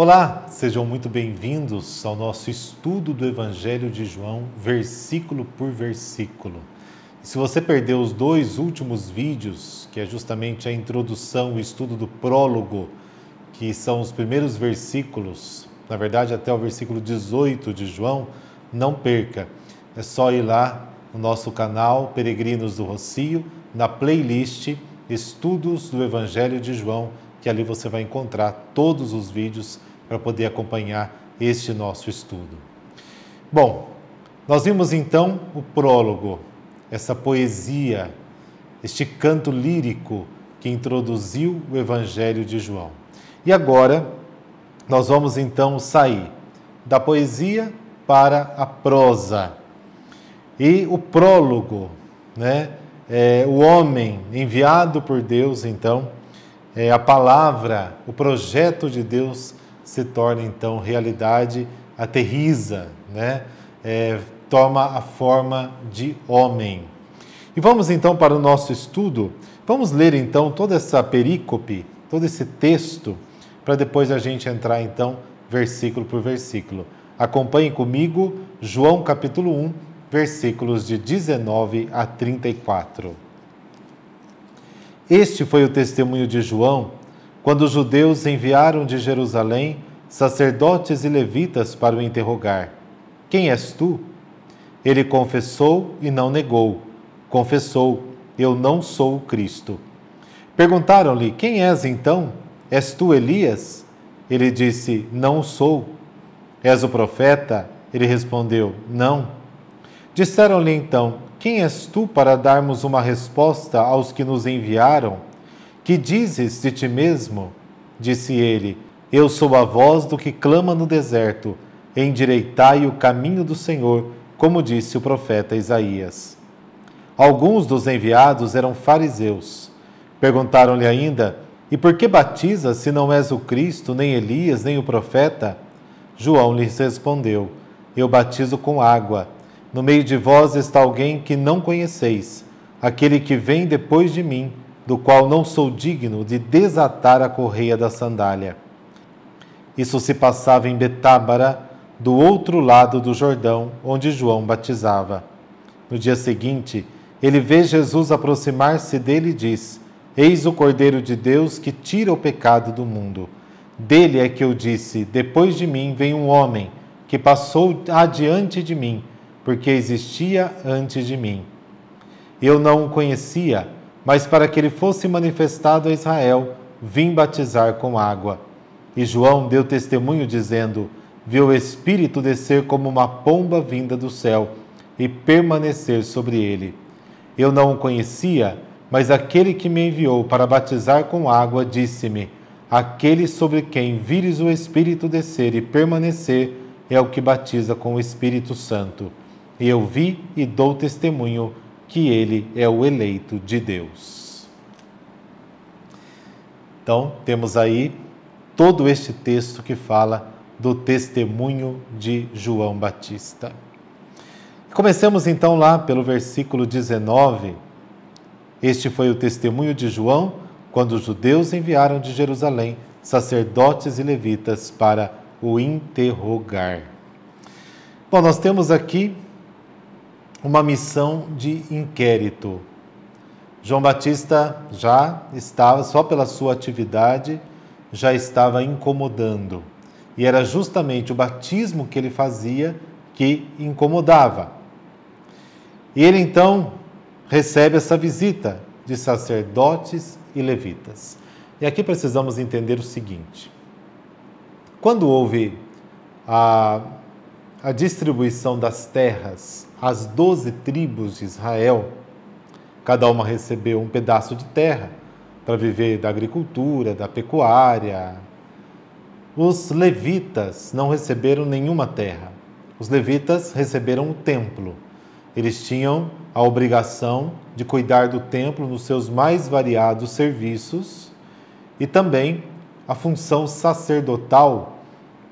Olá, sejam muito bem-vindos ao nosso estudo do Evangelho de João, versículo por versículo. E se você perdeu os dois últimos vídeos, que é justamente a introdução, o estudo do prólogo, que são os primeiros versículos, na verdade até o versículo 18 de João, não perca. É só ir lá no nosso canal Peregrinos do Rossio, na playlist Estudos do Evangelho de João, que ali você vai encontrar todos os vídeos para poder acompanhar este nosso estudo. Bom, nós vimos então o prólogo, essa poesia, este canto lírico que introduziu o Evangelho de João. E agora nós vamos então sair da poesia para a prosa. E o prólogo, o homem enviado por Deus, então, a palavra, o projeto de Deus se torna então realidade, aterriza, toma a forma de homem. E vamos então para o nosso estudo, vamos ler então toda essa perícope, todo esse texto, para depois a gente entrar então versículo por versículo. Acompanhe comigo João capítulo 1, versículos de 19 a 34. Este foi o testemunho de João, quando os judeus enviaram de Jerusalém sacerdotes e levitas para o interrogar. Quem és tu? Ele confessou e não negou. Confessou, eu não sou o Cristo. Perguntaram-lhe, quem és então? És tu Elias? Ele disse, não sou. És o profeta? Ele respondeu, não. Disseram-lhe então, quem és tu para darmos uma resposta aos que nos enviaram? Que dizes de ti mesmo? Disse ele, eu sou a voz do que clama no deserto, endireitai o caminho do Senhor, como disse o profeta Isaías. Alguns dos enviados eram fariseus. Perguntaram-lhe ainda, e por que batizas se não és o Cristo, nem Elias, nem o profeta? João lhes respondeu, eu batizo com água. No meio de vós está alguém que não conheceis, aquele que vem depois de mim, do qual não sou digno de desatar a correia da sandália. Isso se passava em Betábara, do outro lado do Jordão, onde João batizava. No dia seguinte, ele vê Jesus aproximar-se dele e diz, eis o Cordeiro de Deus que tira o pecado do mundo. Dele é que eu disse, depois de mim vem um homem, que passou adiante de mim, porque existia antes de mim. Eu não o conhecia, mas para que ele fosse manifestado a Israel, vim batizar com água. E João deu testemunho dizendo, viu o Espírito descer como uma pomba vinda do céu e permanecer sobre ele. Eu não o conhecia, mas aquele que me enviou para batizar com água disse-me, aquele sobre quem vires o Espírito descer e permanecer é o que batiza com o Espírito Santo. E eu vi e dou testemunho que ele é o eleito de Deus. Então, temos aí todo este texto que fala do testemunho de João Batista. Comecemos então lá pelo versículo 19. Este foi o testemunho de João, quando os judeus enviaram de Jerusalém sacerdotes e levitas para o interrogar. Bom, nós temos aqui uma missão de inquérito. João Batista já estava, só pela sua atividade, já estava incomodando. E era justamente o batismo que ele fazia que incomodava. E ele então recebe essa visita de sacerdotes e levitas. E aqui precisamos entender o seguinte. Quando houve a distribuição das terras às 12 tribos de Israel, cada uma recebeu um pedaço de terra para viver da agricultura, da pecuária. Os levitas não receberam nenhuma terra. Os levitas receberam o templo. Eles tinham a obrigação de cuidar do templo nos seus mais variados serviços e também a função sacerdotal,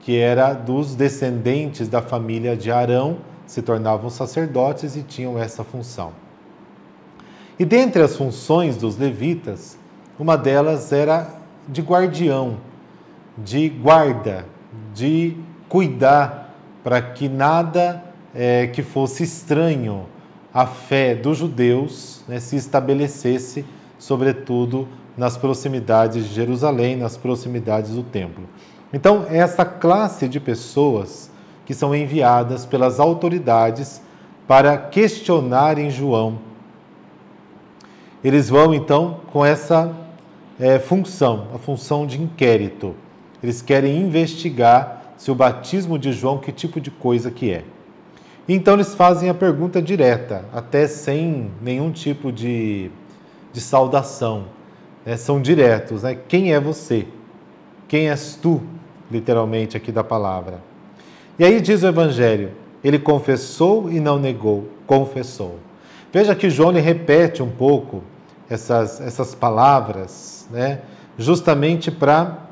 que era dos descendentes da família de Arão, se tornavam sacerdotes e tinham essa função. E dentre as funções dos levitas, uma delas era de guardião, de guarda de cuidar para que nada que fosse estranho à fé dos judeus, né, se estabelecesse, sobretudo nas proximidades de Jerusalém, nas proximidades do templo. Então, é essa classe de pessoas que são enviadas pelas autoridades para questionarem João. Eles vão, então, com essa função, a função de inquérito. Eles querem investigar se o batismo de João, que tipo de coisa que é. Então, eles fazem a pergunta direta, até sem nenhum tipo de saudação. São diretos, né? Quem é você? Quem és tu? Literalmente aqui da palavra. E aí diz o Evangelho, ele confessou e não negou, confessou. Veja que João repete um pouco essas palavras, né? Justamente para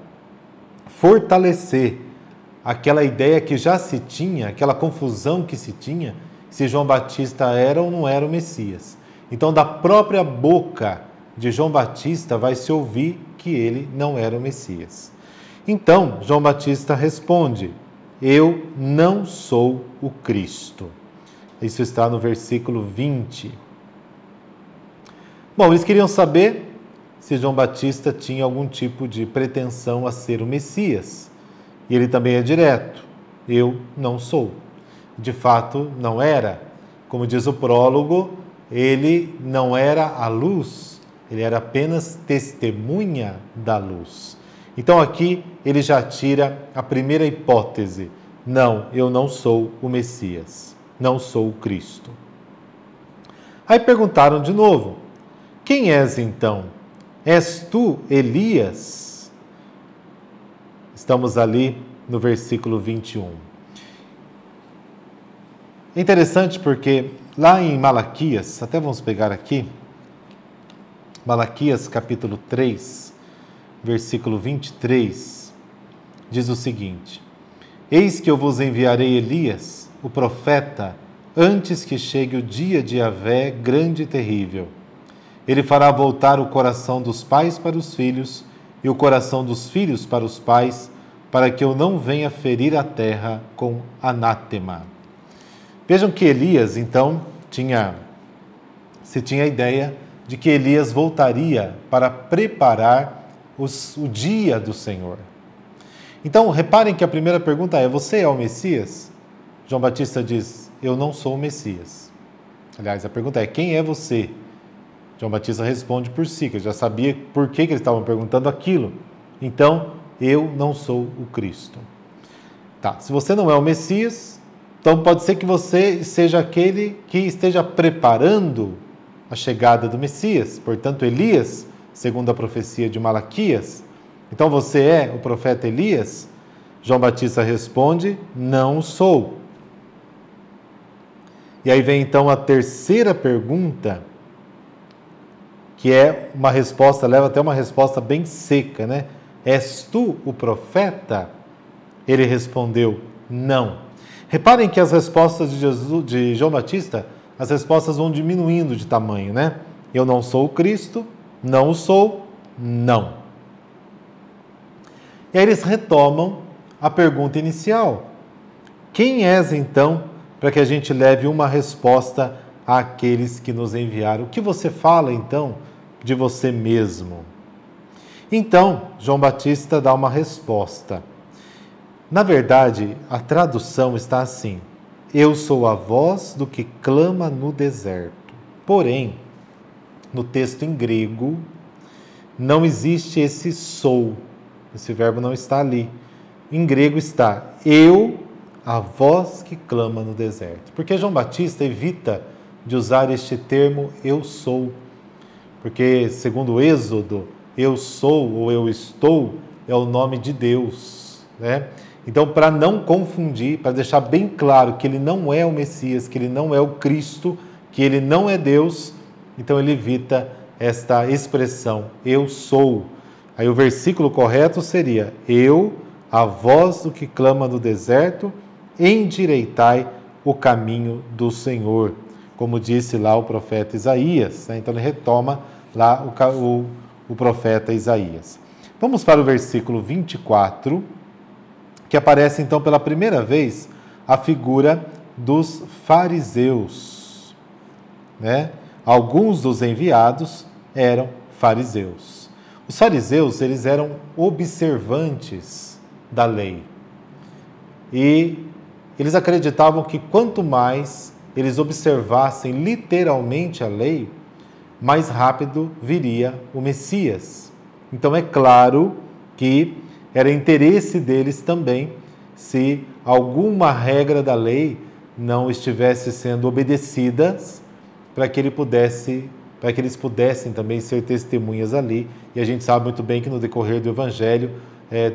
fortalecer aquela ideia que já se tinha, aquela confusão que se tinha, se João Batista era ou não era o Messias. Então, da própria boca de João Batista vai se ouvir que ele não era o Messias. Então, João Batista responde, eu não sou o Cristo. Isso está no versículo 20. Bom, eles queriam saber se João Batista tinha algum tipo de pretensão a ser o Messias. E ele também é direto, eu não sou. De fato, não era. Como diz o prólogo, ele não era a luz, ele era apenas testemunha da luz. Então aqui ele já tira a primeira hipótese. Não, eu não sou o Messias, não sou o Cristo. Aí perguntaram de novo, quem és então? És tu Elias? Estamos ali no versículo 21. É interessante porque lá em Malaquias, até vamos pegar aqui, Malaquias capítulo 3, versículo 23, diz o seguinte, eis que eu vos enviarei Elias, o profeta, antes que chegue o dia de Yahvé grande e terrível. Ele fará voltar o coração dos pais para os filhos e o coração dos filhos para os pais, para que eu não venha ferir a terra com anátema. Vejam que Elias, então, se tinha a ideia de que Elias voltaria para preparar o dia do Senhor. Então, reparem que a primeira pergunta é, você é o Messias? João Batista diz, eu não sou o Messias. Aliás, a pergunta é, quem é você? João Batista responde por si, que ele já sabia por que eles estavam perguntando aquilo. Então, eu não sou o Cristo. Tá, se você não é o Messias, então pode ser que você seja aquele que esteja preparando a chegada do Messias. Portanto, Elias, segundo a profecia de Malaquias. Então, você é o profeta Elias? João Batista responde, não sou. E aí vem então a terceira pergunta, que é uma resposta, leva até uma resposta bem seca, né? És tu o profeta? Ele respondeu, não. Reparem que as respostas de João Batista, as respostas vão diminuindo de tamanho, né? Eu não sou o Cristo, não o sou, não. E aí eles retomam a pergunta inicial. Quem és então, para que a gente leve uma resposta àqueles que nos enviaram? O que você fala então de você mesmo? Então, João Batista dá uma resposta. Na verdade, a tradução está assim, eu sou a voz do que clama no deserto. Porém, no texto em grego, não existe esse sou, esse verbo não está ali. Em grego está, eu, a voz que clama no deserto. Porque João Batista evita de usar este termo eu sou, porque segundo o Êxodo, eu sou ou eu estou é o nome de Deus, né? Então, para não confundir, para deixar bem claro que ele não é o Messias, que ele não é o Cristo, que ele não é Deus, então ele evita esta expressão, eu sou. Aí o versículo correto seria, eu, a voz do que clama no deserto, endireitai o caminho do Senhor, como disse lá o profeta Isaías, né? Então ele retoma lá o profeta Isaías. Vamos para o versículo 24, que aparece então pela primeira vez a figura dos fariseus, né? Alguns dos enviados eram fariseus. Os fariseus, eles eram observantes da lei. E eles acreditavam que quanto mais eles observassem literalmente a lei, mais rápido viria o Messias. Então é claro que era interesse deles também se alguma regra da lei não estivesse sendo obedecidas para que eles pudessem também ser testemunhas ali. E a gente sabe muito bem que no decorrer do Evangelho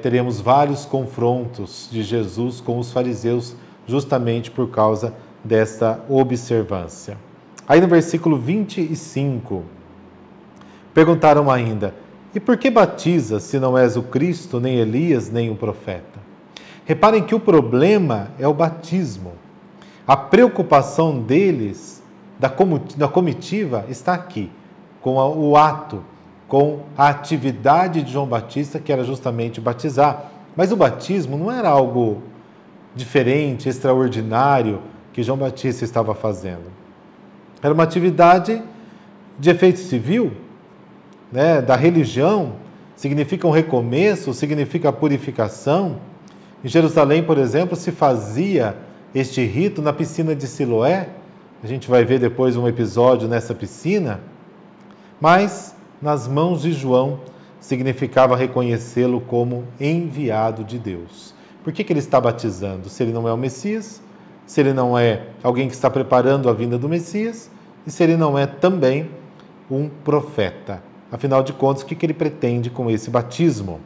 teremos vários confrontos de Jesus com os fariseus justamente por causa dessa observância. Aí no versículo 25, perguntaram ainda: e por que batizas se não és o Cristo, nem Elias, nem o profeta? Reparem que o problema é o batismo. A preocupação deles, da comitiva, está aqui, com o ato, com a atividade de João Batista, que era justamente batizar. Mas o batismo não era algo diferente, extraordinário, que João Batista estava fazendo. Era uma atividade de efeito civil, né, da religião, significa um recomeço, significa purificação. Em Jerusalém, por exemplo, se fazia este rito na piscina de Siloé. A gente vai ver depois um episódio nessa piscina. Mas, nas mãos de João, significava reconhecê-lo como enviado de Deus. Por que ele está batizando? Se ele não é o Messias, se ele não é alguém que está preparando a vinda do Messias, e se ele não é também um profeta. Afinal de contas, o que ele pretende com esse batismo?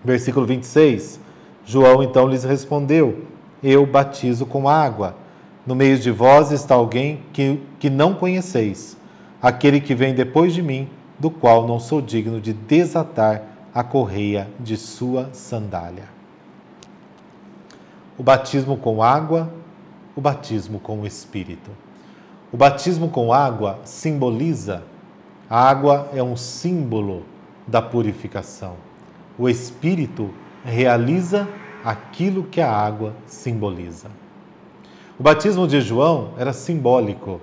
Versículo 26, João então lhes respondeu: eu batizo com água. No meio de vós está alguém que não conheceis, aquele que vem depois de mim, do qual não sou digno de desatar a correia de sua sandália. O batismo com água, o batismo com o Espírito. O batismo com água simboliza, a água é um símbolo da purificação. O Espírito realiza aquilo que a água simboliza. O batismo de João era simbólico,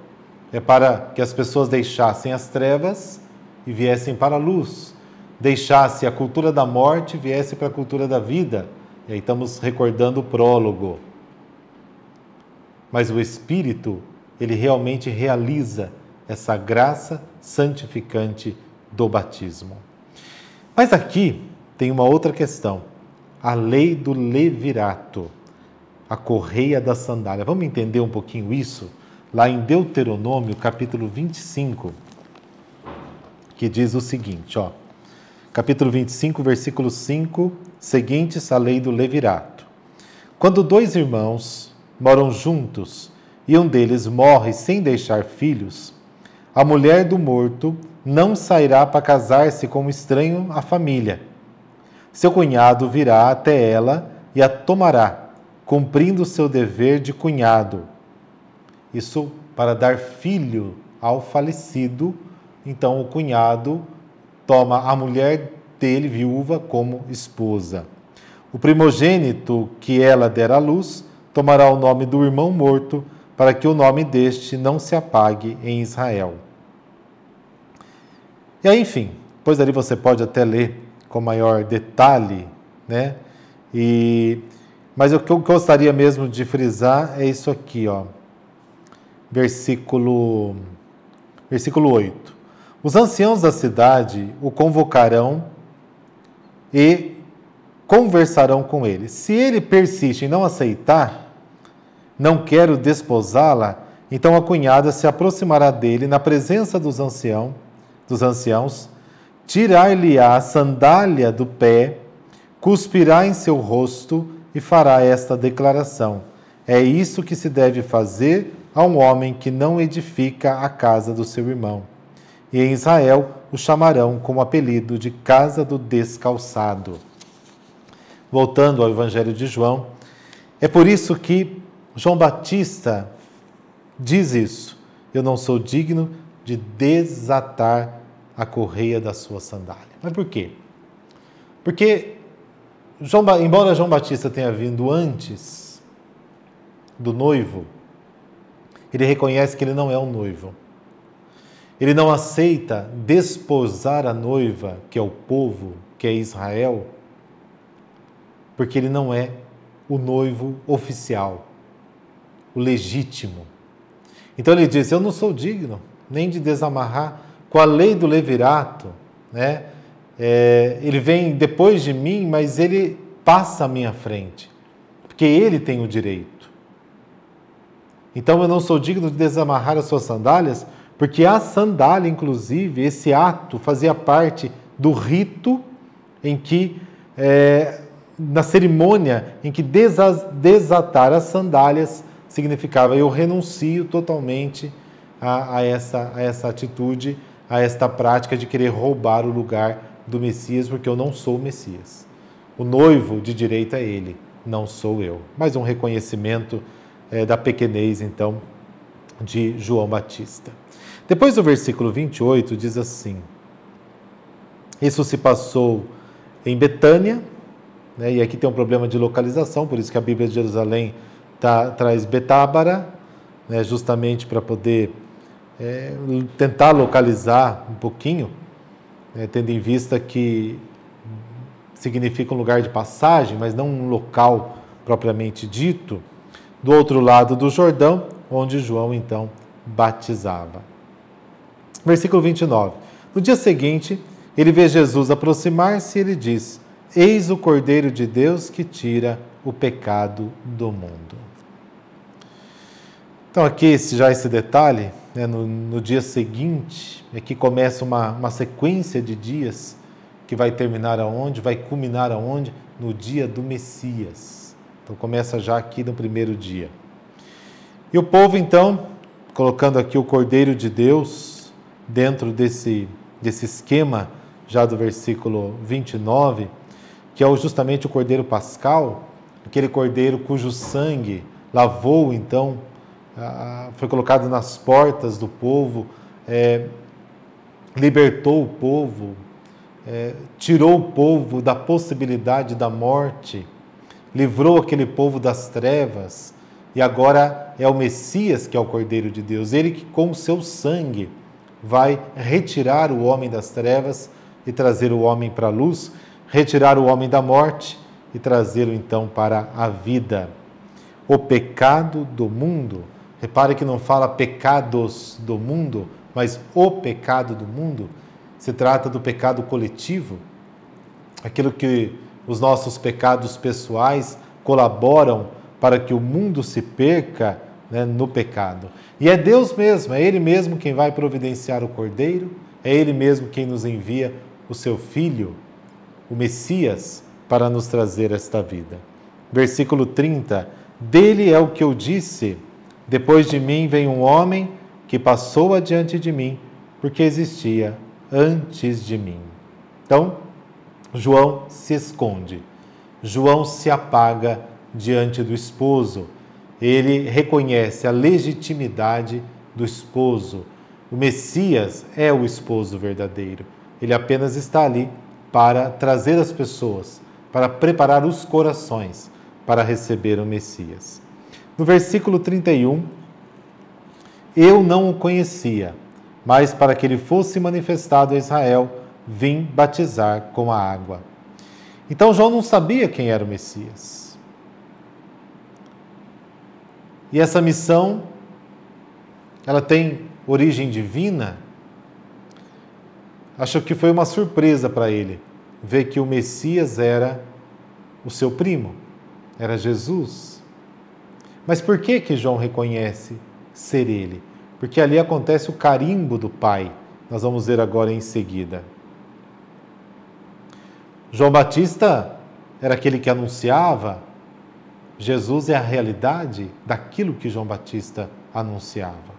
é para que as pessoas deixassem as trevas e viessem para a luz, deixasse a cultura da morte e viesse para a cultura da vida. E aí estamos recordando o prólogo. Mas o Espírito, ele realmente realiza essa graça santificante do batismo. Mas aqui tem uma outra questão. A lei do levirato, a correia da sandália. Vamos entender um pouquinho isso? Lá em Deuteronômio, capítulo 25, que diz o seguinte, ó. Capítulo 25, versículo 5, seguintes à lei do levirato. Quando dois irmãos moram juntos e um deles morre sem deixar filhos, a mulher do morto não sairá para casar-se com um estranho à família. Seu cunhado virá até ela e a tomará, cumprindo seu dever de cunhado. Isso para dar filho ao falecido. Então o cunhado toma a mulher dele, viúva, como esposa. O primogênito que ela der à luz tomará o nome do irmão morto, para que o nome deste não se apague em Israel. E aí, enfim, depois ali você pode até ler com maior detalhe, né? Mas o que eu gostaria mesmo de frisar é isso aqui, ó. Versículo 8. Os anciãos da cidade o convocarão e conversarão com ele. Se ele persiste em não aceitar, não quero desposá-la, então a cunhada se aproximará dele na presença dos anciãos, tirar-lhe-á a sandália do pé, cuspirá em seu rosto e fará esta declaração: é isso que se deve fazer a um homem que não edifica a casa do seu irmão. E em Israel o chamarão com o apelido de casa do descalçado. Voltando ao Evangelho de João, é por isso que João Batista diz isso: eu não sou digno de desatar a correia da sua sandália. Mas por quê? Porque embora João Batista tenha vindo antes do noivo, ele reconhece que ele não é o noivo. Ele não aceita desposar a noiva, que é o povo, que é Israel, porque ele não é o noivo oficial, o legítimo. Então ele diz, eu não sou digno nem de desamarrar com a lei do levirato, né? Ele vem depois de mim, mas ele passa à minha frente, porque ele tem o direito. Então eu não sou digno de desamarrar as suas sandálias, porque a sandália, inclusive, esse ato fazia parte do rito em que, na cerimônia em que desatar as sandálias significava eu renuncio totalmente a essa atitude, a esta prática de querer roubar o lugar do Messias, porque eu não sou o Messias. O noivo de direito é ele, não sou eu. Mais um reconhecimento da pequenez, então, de João Batista. Depois do versículo 28, diz assim, isso se passou em Betânia, né, e aqui tem um problema de localização, por isso que a Bíblia de Jerusalém traz Betábara, né, justamente para poder tentar localizar um pouquinho, tendo em vista que significa um lugar de passagem, mas não um local propriamente dito, do outro lado do Jordão, onde João então batizava. Versículo 29. No dia seguinte, ele vê Jesus aproximar-se e ele diz, eis o Cordeiro de Deus que tira o pecado do mundo. Então aqui esse detalhe, né, no dia seguinte, aqui começa uma sequência de dias que vai terminar aonde? Vai culminar aonde? No dia do Messias. Então começa já aqui no primeiro dia. E o povo então, colocando aqui o Cordeiro de Deus dentro desse esquema já do versículo 29, que é justamente o Cordeiro Pascal, aquele Cordeiro cujo sangue lavou então, foi colocado nas portas do povo, libertou o povo, tirou o povo da possibilidade da morte, livrou aquele povo das trevas, e agora é o Messias que é o Cordeiro de Deus, ele que com o seu sangue vai retirar o homem das trevas e trazer o homem para a luz, retirar o homem da morte e trazê-lo então para a vida. O pecado do mundo, repare que não fala pecados do mundo, mas o pecado do mundo, se trata do pecado coletivo, aquilo que os nossos pecados pessoais colaboram para que o mundo se perca, né, no pecado. E é Deus mesmo, é Ele mesmo quem vai providenciar o Cordeiro, é Ele mesmo quem nos envia o seu Filho, o Messias, para nos trazer esta vida. Versículo 30, dele é o que eu disse, depois de mim vem um homem que passou adiante de mim, porque existia antes de mim. Então, João se esconde, João se apaga diante do esposo, ele reconhece a legitimidade do esposo. O Messias é o esposo verdadeiro, ele apenas está ali para trazer as pessoas, para preparar os corações para receber o Messias. No versículo 31, eu não o conhecia, mas para que ele fosse manifestado a Israel, vim batizar com a água. Então João não sabia quem era o Messias. E essa missão, ela tem origem divina. Acho que foi uma surpresa para ele ver que o Messias era o seu primo, era Jesus. Mas por que João reconhece ser ele? Porque ali acontece o carimbo do Pai. Nós vamos ver agora em seguida. João Batista era aquele que anunciava. Jesus é a realidade daquilo que João Batista anunciava.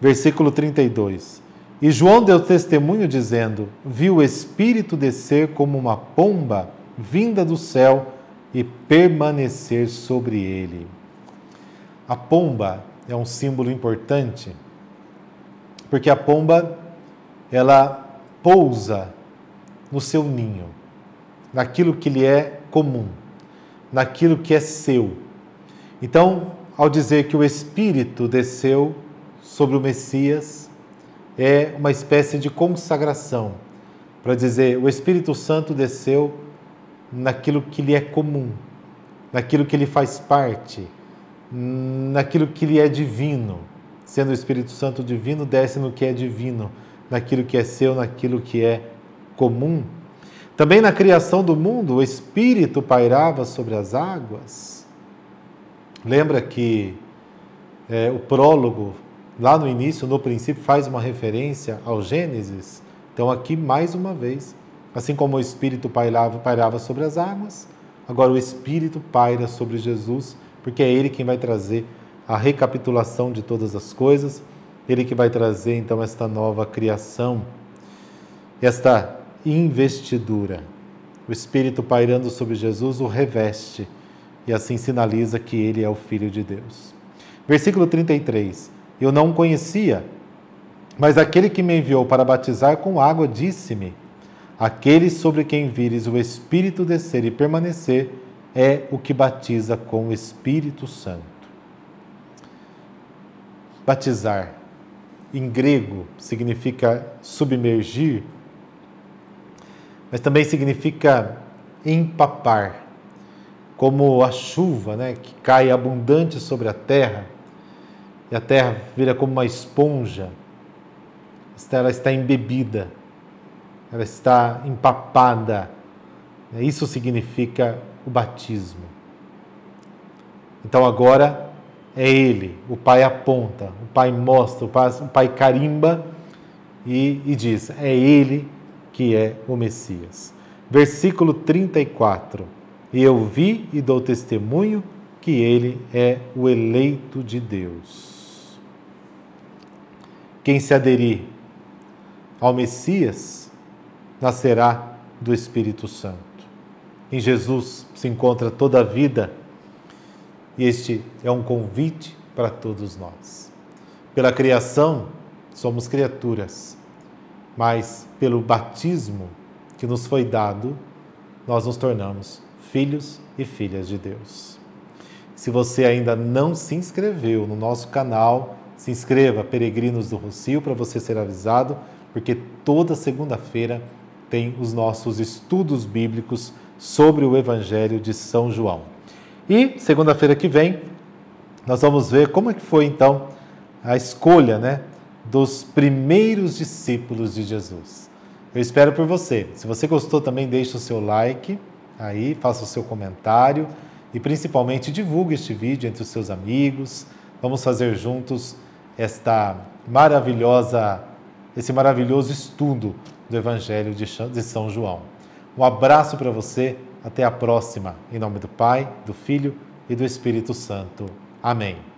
Versículo 32. E João deu testemunho dizendo, viu o Espírito descer como uma pomba vinda do céu e permanecer sobre ele. A pomba é um símbolo importante, porque a pomba, ela pousa no seu ninho. naquilo que lhe é comum, naquilo que é seu. Então, ao dizer que o Espírito desceu sobre o Messias, é uma espécie de consagração, para dizer, o Espírito Santo desceu naquilo que lhe é comum, naquilo que lhe faz parte, naquilo que lhe é divino. Sendo o Espírito Santo divino, desce no que é divino, naquilo que é seu, naquilo que é comum. Também na criação do mundo, o Espírito pairava sobre as águas. Lembra que o prólogo, lá no início, no princípio, faz uma referência ao Gênesis? Então aqui, mais uma vez, assim como o Espírito pairava sobre as águas, agora o Espírito paira sobre Jesus, porque é Ele quem vai trazer a recapitulação de todas as coisas, Ele que vai trazer então esta nova criação, esta investidura. O Espírito pairando sobre Jesus o reveste e assim sinaliza que Ele é o Filho de Deus. Versículo 33. Eu não o conhecia, mas aquele que me enviou para batizar com água disse-me: aquele sobre quem vires o Espírito descer e permanecer é o que batiza com o Espírito Santo. Batizar, em grego, significa submergir, mas também significa empapar, como a chuva, que cai abundante sobre a terra, e a terra vira como uma esponja. Ela está embebida, ela está empapada. Isso significa o batismo. Então agora é Ele, o Pai aponta, o Pai mostra, o Pai carimba e diz, é Ele que é o Messias. Versículo 34. E eu vi e dou testemunho que Ele é o eleito de Deus. Quem se aderir ao Messias nascerá do Espírito Santo. Em Jesus se encontra toda a vida e este é um convite para todos nós. Pela criação, somos criaturas, mas pelo batismo que nos foi dado, nós nos tornamos filhos e filhas de Deus. Se você ainda não se inscreveu no nosso canal, se inscreva, Peregrinos do Rossio, para você ser avisado, porque toda segunda-feira tem os nossos estudos bíblicos sobre o Evangelho de São João. E segunda-feira que vem, nós vamos ver como é que foi então a escolha, dos primeiros discípulos de Jesus. Eu espero por você. Se você gostou também, deixe o seu like aí, faça o seu comentário e principalmente divulgue este vídeo entre os seus amigos. Vamos fazer juntos esse maravilhoso estudo do Evangelho de São João. Um abraço para você, até a próxima. Em nome do Pai, do Filho e do Espírito Santo. Amém.